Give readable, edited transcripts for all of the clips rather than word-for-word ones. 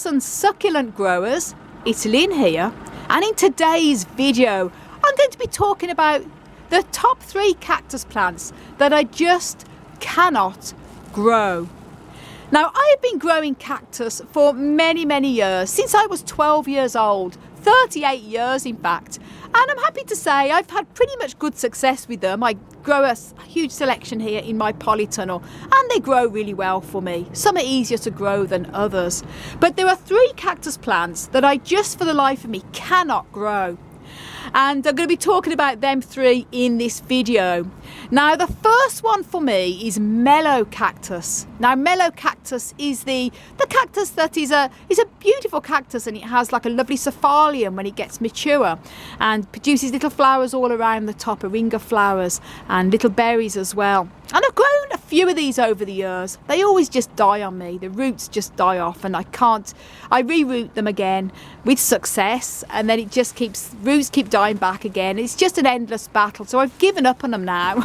cactus and succulent growers, it's Lynn here, and in today's video I'm going to be talking about the top 3 cactus plants that I just cannot grow. Now, I have been growing cactus for many years, since I was 12 years old, 38 years in fact, and I'm happy to say I've had pretty much good success with them. I grow a huge selection here in my polytunnel and they grow really well for me. Some are easier to grow than others, but there are 3 cactus plants that I just for the life of me cannot grow. And I'm going to be talking about them 3 in this video. Now, the first one for me is Mellow Cactus. Now, Mellow Cactus is the cactus that is a beautiful cactus, and it has like a lovely cephalium when it gets mature and produces little flowers all around the top, a ring of flowers and little berries as well. And I've grown a few of these over the years. They always just die on me. The roots just die off and I reroot them again with success, and then roots keep dying back again. It's just an endless battle. So I've given up on them now.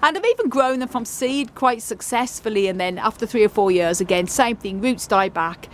And I've even grown them from seed quite successfully, and then after 3 or 4 years again, same thing, roots die back.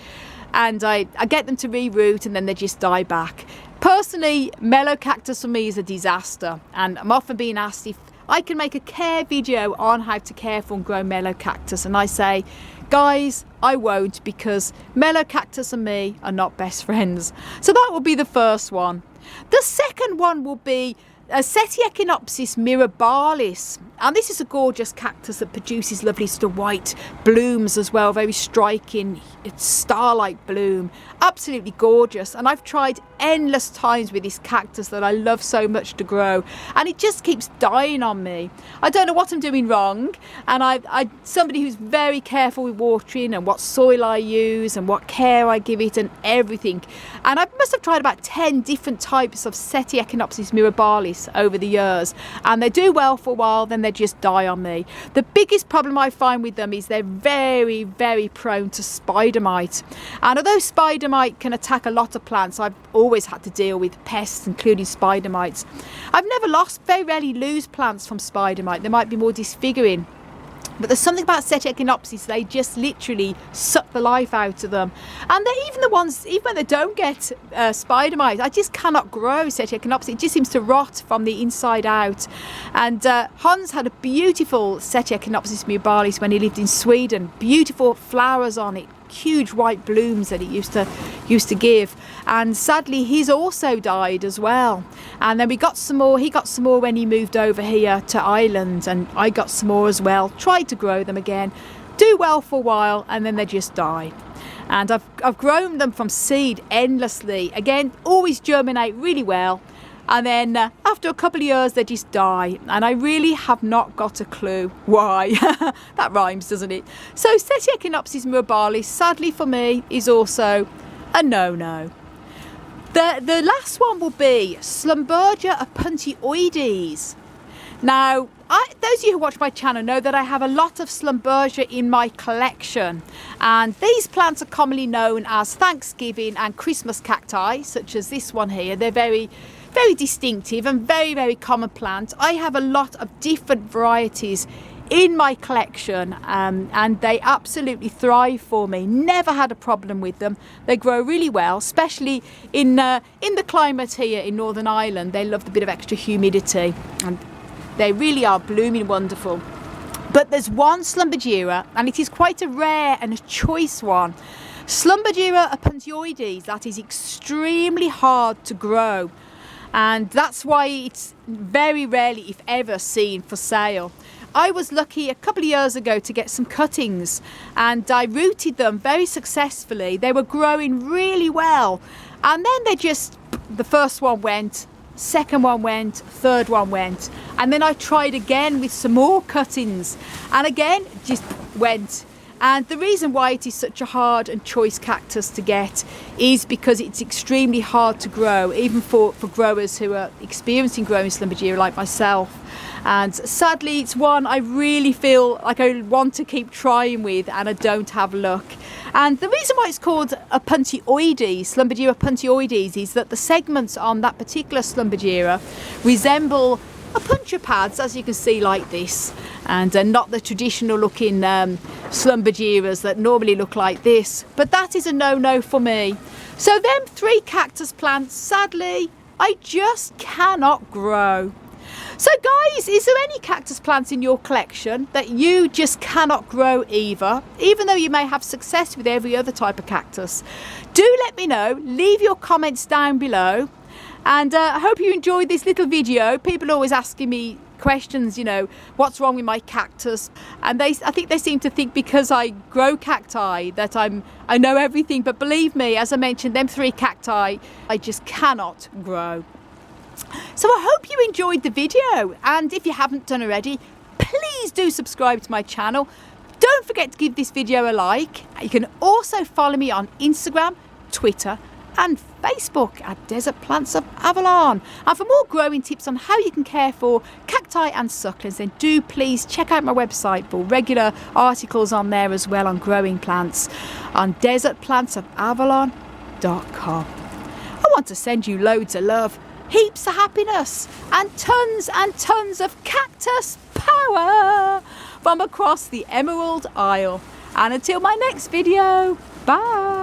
And I get them to reroot and then they just die back. Personally, Mellow Cactus for me is a disaster, and I'm often being asked if I can make a care video on how to care for and grow Mellow Cactus, and I say, guys, I won't, because Mellow Cactus and me are not best friends. So that will be the first one. The second one will be Seti Econopsis mirabilis, and this is a gorgeous cactus that produces lovely sort of white blooms as well, very striking. It's starlight bloom, absolutely gorgeous, and I've tried endless times with this cactus that I love so much to grow, and it just keeps dying on me. I don't know what I'm doing wrong, and I'm somebody who's very careful with watering and what soil I use and what care I give it and everything, and I must have tried about 10 different types of Seti Econopsis mirabilis over the years, and they do well for a while, then they just die on me. The biggest problem I find with them is they're very prone to spider mite, and although spider mite can attack a lot of plants, I've always had to deal with pests including spider mites. I've never lost, very rarely lose plants from spider mite. They might be more disfiguring, but there's something about Seti Econopsis, they just literally suck the life out of them. And they're even the ones, even when they don't get spider mites, I just cannot grow Seti Econopsis. It just seems to rot from the inside out. And Hans had a beautiful Seti Econopsis mirabilis when he lived in Sweden. Beautiful flowers on it, huge white blooms that it used to give, and sadly he's also died as well. And then we got some more, he got some more when he moved over here to Ireland, and I got some more as well. Tried to grow them again, do well for a while, and then they just die. And I've grown them from seed endlessly, again always germinate really well, and then after a couple of years they just die, and I really have not got a clue why. That rhymes, doesn't it? So Seti Econopsis mirabilis, sadly for me, is also a no-no. The last one will be Slumbergia opuntioides. Now, those of you who watch my channel know that I have a lot of Slumbergia in my collection, and these plants are commonly known as Thanksgiving and Christmas cacti, such as this one here. They're very distinctive and very common plant. I have a lot of different varieties in my collection, and they absolutely thrive for me. Never had a problem with them. They grow really well, especially in the climate here in Northern Ireland. They love the bit of extra humidity, and they really are blooming wonderful. But there's one Slumbergia, and it is quite a rare and a choice one. Slumbergia opuntioides, that is extremely hard to grow, and that's why it's very rarely, if ever, seen for sale. I was lucky a couple of years ago to get some cuttings, and I rooted them very successfully. They were growing really well, and then the first one went, second one went, third one went, and then I tried again with some more cuttings, and again just went. And the reason why it is such a hard and choice cactus to get is because it's extremely hard to grow, even for growers who are experiencing growing Slumbergia like myself. And sadly, it's one I really feel like I want to keep trying with, and I don't have luck. And the reason why it's called opuntioides, Slumbergia opuntioides, is that the segments on that particular Slumbergia resemble are puncture pads, as you can see, like this, and not the traditional looking slumber jiras that normally look like this, but that is a no-no for me. So them 3 cactus plants, sadly, I just cannot grow. So guys, is there any cactus plants in your collection that you just cannot grow either, even though you may have success with every other type of cactus? Do let me know, leave your comments down below, and I hope you enjoyed this little video. People are always asking me questions, you know, what's wrong with my cactus, and I think they seem to think because I grow cacti that I know everything, but believe me, as I mentioned, them 3 cacti I just cannot grow. So I hope you enjoyed the video, and if you haven't done already, please do subscribe to my channel. Don't forget to give this video a like. You can also follow me on Instagram, Twitter and Facebook at Desert Plants of Avalon. And for more growing tips on how you can care for cacti and succulents, then do please check out my website for regular articles on there as well on growing plants on desertplantsofavalon.com. I want to send you loads of love, heaps of happiness and tons of cactus power from across the Emerald Isle. And until my next video, bye.